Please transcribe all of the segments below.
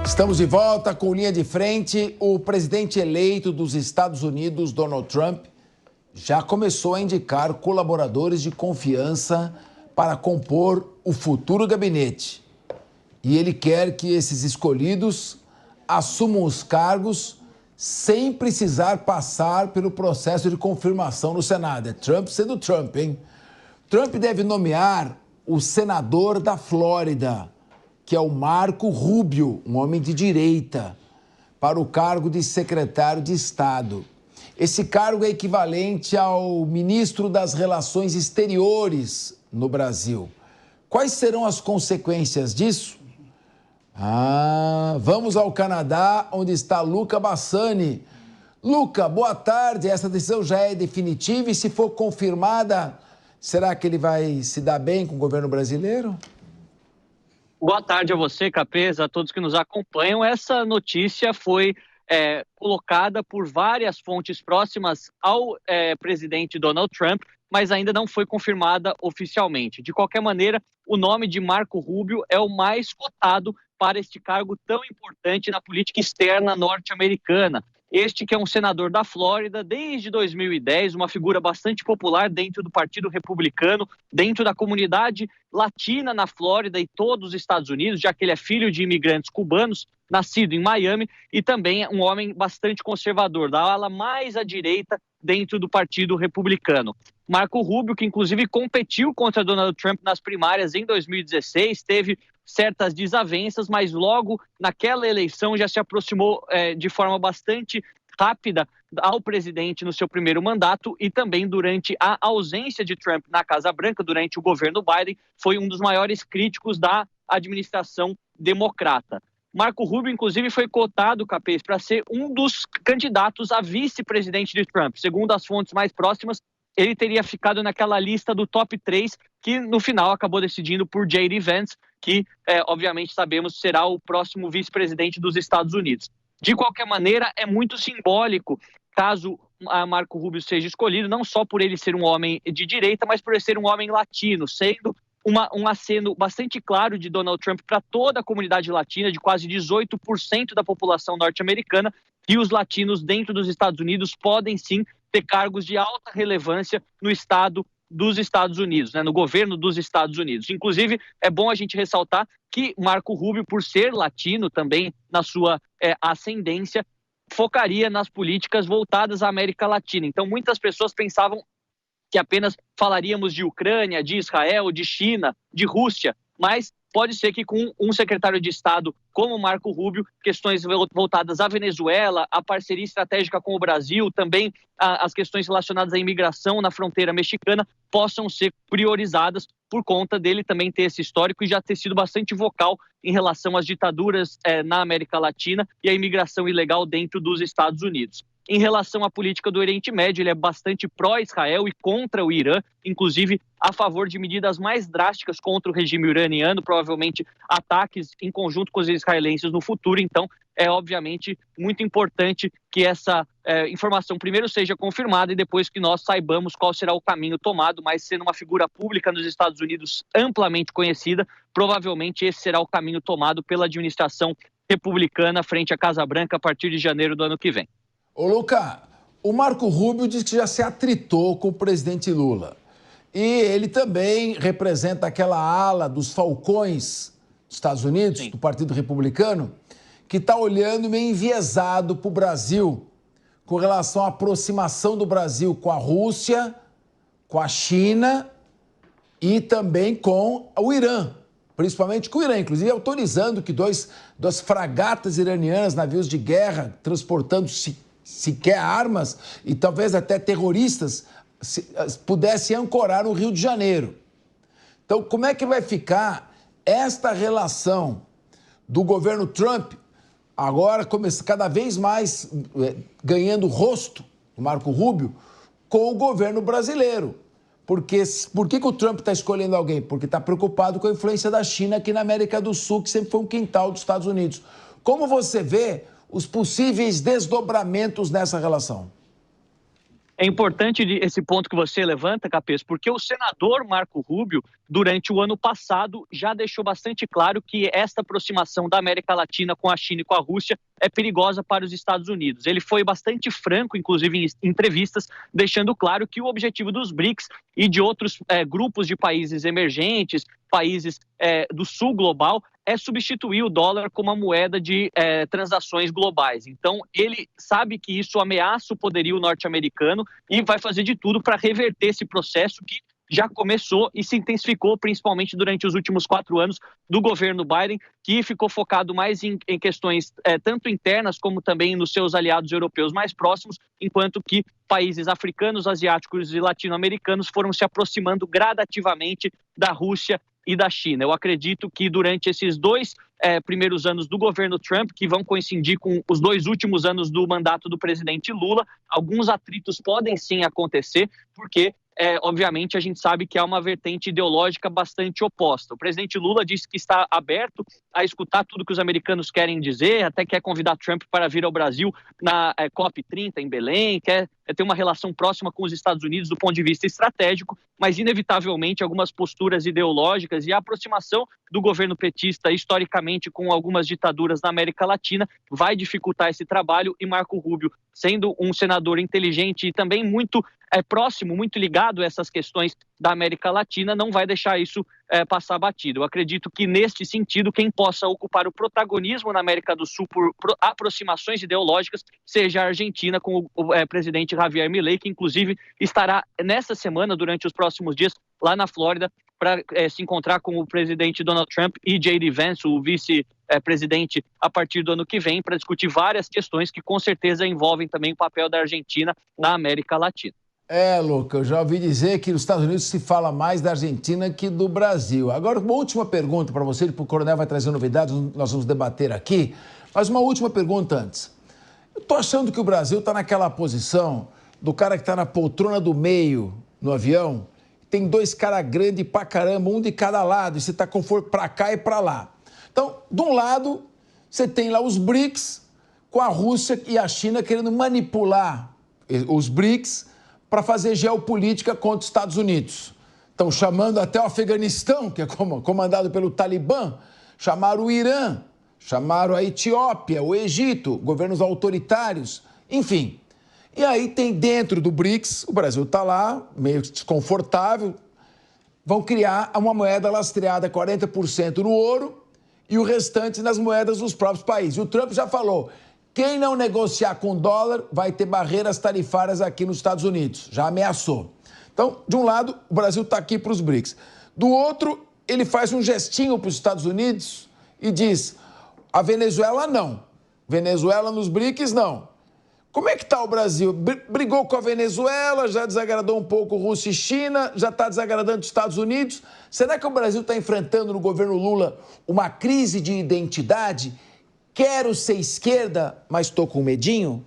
Estamos de volta com Linha de Frente. O presidente eleito dos Estados Unidos, Donald Trump, já começou a indicar colaboradores de confiança para compor o futuro gabinete. E ele quer que esses escolhidos assumam os cargos sem precisar passar pelo processo de confirmação no Senado. É Trump sendo Trump, hein? Trump deve nomear o senador da Flórida, que é o Marco Rubio, um homem de direita, para o cargo de secretário de Estado. Esse cargo é equivalente ao ministro das Relações Exteriores no Brasil. Quais serão as consequências disso? Vamos ao Canadá, onde está Luca Bassani. Luca, boa tarde. Essa decisão já é definitiva e, se for confirmada, será que ele vai se dar bem com o governo brasileiro? Boa tarde a você, Capeza, a todos que nos acompanham. Essa notícia foi colocada por várias fontes próximas ao presidente Donald Trump, mas ainda não foi confirmada oficialmente. De qualquer maneira, o nome de Marco Rubio é o mais cotado para este cargo tão importante na política externa norte-americana. Este que é um senador da Flórida desde 2010, uma figura bastante popular dentro do Partido Republicano, dentro da comunidade latina na Flórida e todos os Estados Unidos, já que ele é filho de imigrantes cubanos, nascido em Miami, e também é um homem bastante conservador, da ala mais à direita dentro do Partido Republicano. Marco Rubio, que inclusive competiu contra Donald Trump nas primárias em 2016, teve certas desavenças, mas logo naquela eleição já se aproximou de forma bastante rápida ao presidente no seu primeiro mandato, e também durante a ausência de Trump na Casa Branca, durante o governo Biden, foi um dos maiores críticos da administração democrata. Marco Rubio, inclusive, foi cotado, Capês, para ser um dos candidatos a vice-presidente de Trump. Segundo as fontes mais próximas, ele teria ficado naquela lista do top 3, que no final acabou decidindo por J.D. Vance, que obviamente sabemos será o próximo vice-presidente dos Estados Unidos. De qualquer maneira, é muito simbólico caso Marco Rubio seja escolhido, não só por ele ser um homem de direita, mas por ele ser um homem latino, sendo um aceno bastante claro de Donald Trump para toda a comunidade latina, de quase 18% da população norte-americana, e os latinos dentro dos Estados Unidos podem sim ter cargos de alta relevância no Estado dos Estados Unidos, no governo dos Estados Unidos. Inclusive, é bom a gente ressaltar que Marco Rubio, por ser latino também na sua ascendência, focaria nas políticas voltadas à América Latina. Então, muitas pessoas pensavam que apenas falaríamos de Ucrânia, de Israel, de China, de Rússia, mas pode ser que com um secretário de Estado como Marco Rubio, questões voltadas à Venezuela, a parceria estratégica com o Brasil, também as questões relacionadas à imigração na fronteira mexicana possam ser priorizadas por conta dele também ter esse histórico e já ter sido bastante vocal em relação às ditaduras na América Latina e à imigração ilegal dentro dos Estados Unidos. Em relação à política do Oriente Médio, ele é bastante pró-Israel e contra o Irã, inclusive a favor de medidas mais drásticas contra o regime iraniano, provavelmente ataques em conjunto com os israelenses no futuro. Então, é obviamente muito importante que essa informação primeiro seja confirmada e depois que nós saibamos qual será o caminho tomado, mas sendo uma figura pública nos Estados Unidos amplamente conhecida, provavelmente esse será o caminho tomado pela administração republicana frente à Casa Branca a partir de janeiro do ano que vem. Ô, Luca, o Marco Rubio diz que já se atritou com o presidente Lula. E ele também representa aquela ala dos falcões dos Estados Unidos, sim, do Partido Republicano, que está olhando meio enviesado para o Brasil com relação à aproximação do Brasil com a Rússia, com a China e também com o Irã. Principalmente com o Irã, inclusive autorizando que duas fragatas iranianas, navios de guerra, transportando sequer armas e talvez até terroristas, pudessem ancorar no Rio de Janeiro. Então, como é que vai ficar esta relação do governo Trump, agora cada vez mais ganhando rosto, o Marco Rubio, com o governo brasileiro? Por que o Trump está escolhendo alguém? Porque está preocupado com a influência da China aqui na América do Sul, que sempre foi um quintal dos Estados Unidos. Como você vê os possíveis desdobramentos nessa relação? É importante esse ponto que você levanta, Capês, porque o senador Marco Rubio, durante o ano passado, já deixou bastante claro que esta aproximação da América Latina com a China e com a Rússia é perigosa para os Estados Unidos. Ele foi bastante franco, inclusive em entrevistas, deixando claro que o objetivo dos BRICS e de outros grupos de países emergentes, países do sul global, é substituir o dólar como uma moeda de transações globais. Então, ele sabe que isso ameaça o poderio norte-americano e vai fazer de tudo para reverter esse processo que já começou e se intensificou, principalmente durante os últimos 4 anos do governo Biden, que ficou focado mais em questões tanto internas como também nos seus aliados europeus mais próximos, enquanto que países africanos, asiáticos e latino-americanos foram se aproximando gradativamente da Rússia e da China. Eu acredito que durante esses 2 primeiros anos do governo Trump, que vão coincidir com os 2 últimos anos do mandato do presidente Lula, alguns atritos podem sim acontecer, porque obviamente a gente sabe que há uma vertente ideológica bastante oposta. O presidente Lula disse que está aberto a escutar tudo que os americanos querem dizer, até quer convidar Trump para vir ao Brasil na COP30 em Belém, quer ter uma relação próxima com os Estados Unidos do ponto de vista estratégico, mas inevitavelmente algumas posturas ideológicas e a aproximação do governo petista historicamente com algumas ditaduras na América Latina vai dificultar esse trabalho, e Marco Rubio, sendo um senador inteligente e também muito próximo, muito ligado a essas questões da América Latina, não vai deixar isso passar batido. Eu acredito que, neste sentido, quem possa ocupar o protagonismo na América do Sul por aproximações ideológicas seja a Argentina, com o presidente Javier Milei, que inclusive estará nessa semana, durante os próximos dias, lá na Flórida, para se encontrar com o presidente Donald Trump e J.D. Vance, o vice-presidente, a partir do ano que vem, para discutir várias questões que com certeza envolvem também o papel da Argentina na América Latina. Luca, eu já ouvi dizer que nos Estados Unidos se fala mais da Argentina que do Brasil. Agora, uma última pergunta para você, o Coronel vai trazer novidades, nós vamos debater aqui, mas uma última pergunta antes. Eu tô achando que o Brasil está naquela posição do cara que está na poltrona do meio no avião, tem 2 caras grandes pra caramba, um de cada lado, e você está conforto para cá e para lá. Então, de um lado, você tem lá os BRICS, com a Rússia e a China querendo manipular os BRICS para fazer geopolítica contra os Estados Unidos. Estão chamando até o Afeganistão, que é comandado pelo Talibã, chamaram o Irã, chamaram a Etiópia, o Egito, governos autoritários, enfim. E aí tem dentro do BRICS, o Brasil está lá, meio desconfortável, vão criar uma moeda lastreada 40% no ouro e o restante nas moedas dos próprios países. E o Trump já falou, quem não negociar com dólar vai ter barreiras tarifárias aqui nos Estados Unidos, já ameaçou. Então, de um lado, o Brasil está aqui para os BRICS. Do outro, ele faz um gestinho para os Estados Unidos e diz, a Venezuela não, Venezuela nos BRICS não. Como é que está o Brasil? Brigou com a Venezuela, já desagradou um pouco Rússia e China, já está desagradando os Estados Unidos. Será que o Brasil está enfrentando no governo Lula uma crise de identidade? Quero ser esquerda, mas estou com medinho?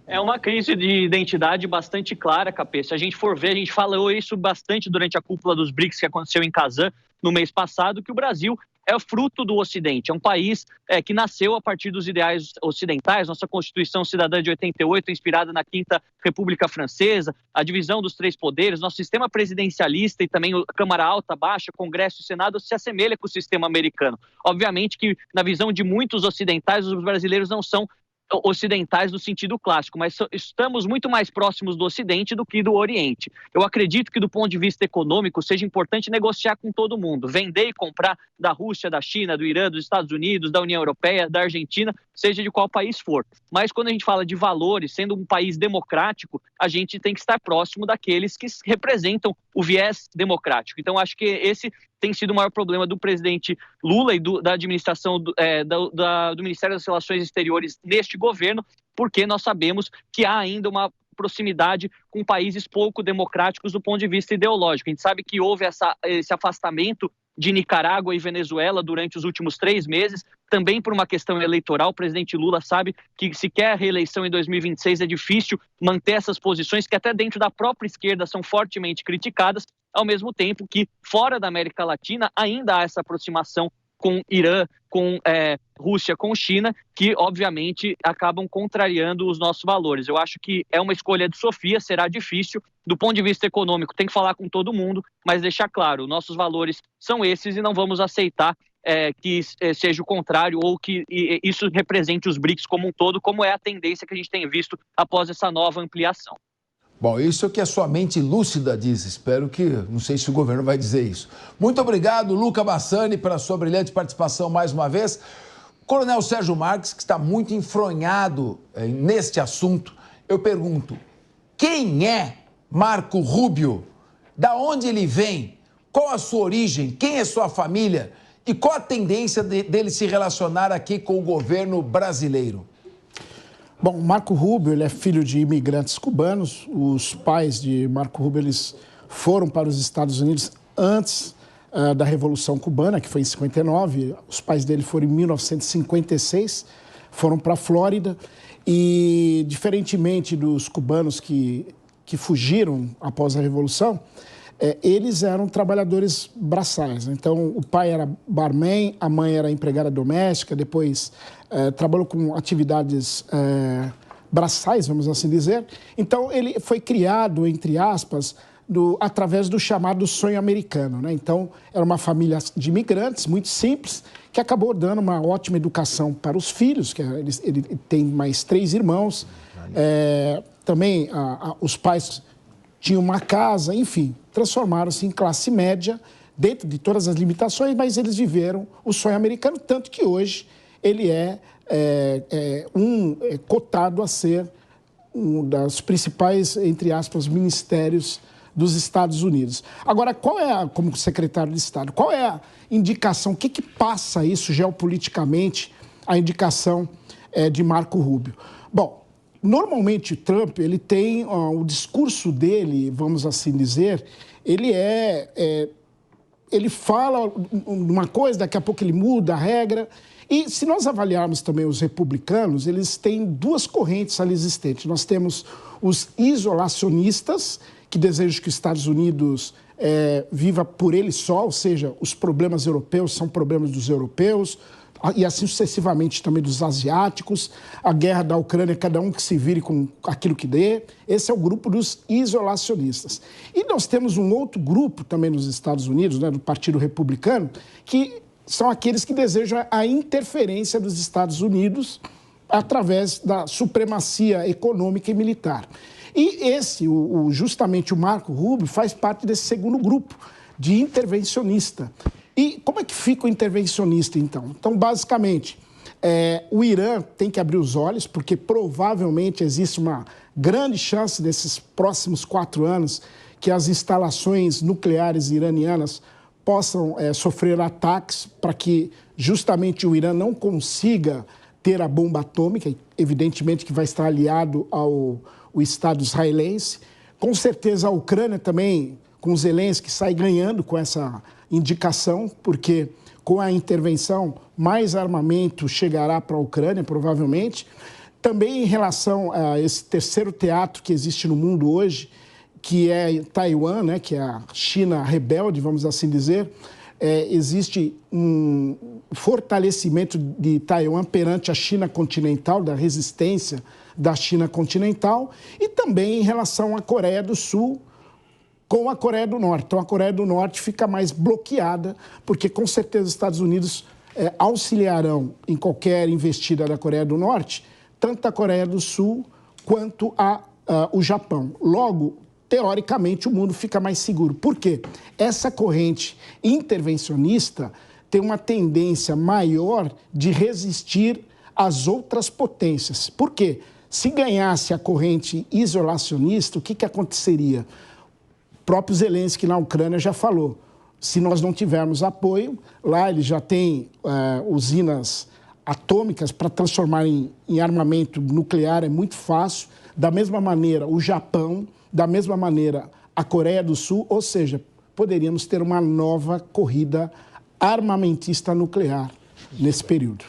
É uma crise de identidade bastante clara, Capê. Se a gente for ver, a gente falou isso bastante durante a cúpula dos BRICS que aconteceu em Kazan no mês passado, que o Brasil é fruto do Ocidente, é um país que nasceu a partir dos ideais ocidentais, nossa Constituição Cidadã de 88, inspirada na Quinta República Francesa, a divisão dos 3 poderes, nosso sistema presidencialista e também a Câmara Alta, Baixa, Congresso e Senado se assemelha com o sistema americano. Obviamente que, na visão de muitos ocidentais, os brasileiros não são ocidentais no sentido clássico, mas estamos muito mais próximos do Ocidente do que do Oriente. Eu acredito que, do ponto de vista econômico, seja importante negociar com todo mundo, vender e comprar da Rússia, da China, do Irã, dos Estados Unidos, da União Europeia, da Argentina, seja de qual país for. Mas quando a gente fala de valores, sendo um país democrático, a gente tem que estar próximo daqueles que representam o viés democrático. Então, acho que esse tem sido o maior problema do presidente Lula e da administração do Ministério das Relações Exteriores neste governo, porque nós sabemos que há ainda uma proximidade com países pouco democráticos do ponto de vista ideológico. A gente sabe que houve esse afastamento de Nicarágua e Venezuela durante os últimos 3 meses, também por uma questão eleitoral. O presidente Lula sabe que, se quer a reeleição em 2026, é difícil manter essas posições que até dentro da própria esquerda são fortemente criticadas, ao mesmo tempo que, fora da América Latina, ainda há essa aproximação com Irã, com Rússia, com China, que obviamente acabam contrariando os nossos valores. Eu acho que é uma escolha de Sofia, será difícil. Do ponto de vista econômico, tem que falar com todo mundo, mas deixar claro, nossos valores são esses e não vamos aceitar que seja o contrário ou que isso represente os BRICS como um todo, como é a tendência que a gente tem visto após essa nova ampliação. Bom, isso é o que a sua mente lúcida diz. Espero que, não sei se o governo vai dizer isso. Muito obrigado, Luca Bassani, pela sua brilhante participação mais uma vez. Coronel Sérgio Marques, que está muito enfronhado neste assunto, eu pergunto, quem é Marco Rubio? Da onde ele vem? Qual a sua origem? Quem é sua família? E qual a tendência dele se relacionar aqui com o governo brasileiro? Bom, Marco Rubio, ele é filho de imigrantes cubanos. Os pais de Marco Rubio, eles foram para os Estados Unidos antes da Revolução Cubana, que foi em 59. Os pais dele foram em 1956, foram para a Flórida. E, diferentemente dos cubanos que fugiram após a Revolução, eles eram trabalhadores braçais. Então, o pai era barman, a mãe era empregada doméstica, depois trabalhou com atividades braçais, vamos assim dizer. Então, ele foi criado, entre aspas, através do chamado sonho americano, né? Então, era uma família de imigrantes, muito simples, que acabou dando uma ótima educação para os filhos, que ele tem mais 3 irmãos. Também os pais tinham uma casa, enfim, transformaram-se em classe média, dentro de todas as limitações, mas eles viveram o sonho americano, tanto que hoje ele é cotado a ser um dos principais, entre aspas, ministérios dos Estados Unidos. Agora, como secretário de Estado, qual é a indicação, o que passa isso geopoliticamente, a indicação de Marco Rubio? Bom, normalmente Trump, ele tem o discurso dele, vamos assim dizer, ele fala uma coisa, daqui a pouco ele muda a regra. E se nós avaliarmos também os republicanos, eles têm 2 correntes ali existentes. Nós temos os isolacionistas, que desejam que os Estados Unidos viva por ele só, ou seja, os problemas europeus são problemas dos europeus, e assim sucessivamente também dos asiáticos, a guerra da Ucrânia, cada um que se vire com aquilo que dê. Esse é o grupo dos isolacionistas. E nós temos um outro grupo também nos Estados Unidos, né, do Partido Republicano, que são aqueles que desejam a interferência dos Estados Unidos através da supremacia econômica e militar. E justamente o Marco Rubio faz parte desse segundo grupo, de intervencionista. E como é que fica o intervencionista, então? Então, basicamente, o Irã tem que abrir os olhos, porque provavelmente existe uma grande chance nesses próximos 4 anos que as instalações nucleares iranianas possam sofrer ataques para que justamente o Irã não consiga ter a bomba atômica, evidentemente que vai estar aliado ao Estado israelense. Com certeza a Ucrânia também, com Zelensky, sai ganhando com essa indicação, porque com a intervenção mais armamento chegará para a Ucrânia, provavelmente. Também em relação a esse terceiro teatro que existe no mundo hoje, que é Taiwan, né, que é a China rebelde, vamos assim dizer, existe um fortalecimento de Taiwan perante a China continental, da resistência da China continental, e também em relação à Coreia do Sul com a Coreia do Norte. Então, a Coreia do Norte fica mais bloqueada, porque com certeza os Estados Unidos auxiliarão em qualquer investida da Coreia do Norte, tanto a Coreia do Sul quanto o Japão. Logo, teoricamente, o mundo fica mais seguro. Por quê? Essa corrente intervencionista tem uma tendência maior de resistir às outras potências. Por quê? Se ganhasse a corrente isolacionista, o que aconteceria? O próprio Zelensky na Ucrânia já falou, se nós não tivermos apoio, lá ele já tem usinas atômicas para transformar em armamento nuclear, é muito fácil. Da mesma maneira, o Japão, da mesma maneira, a Coreia do Sul, ou seja, poderíamos ter uma nova corrida armamentista nuclear nesse período.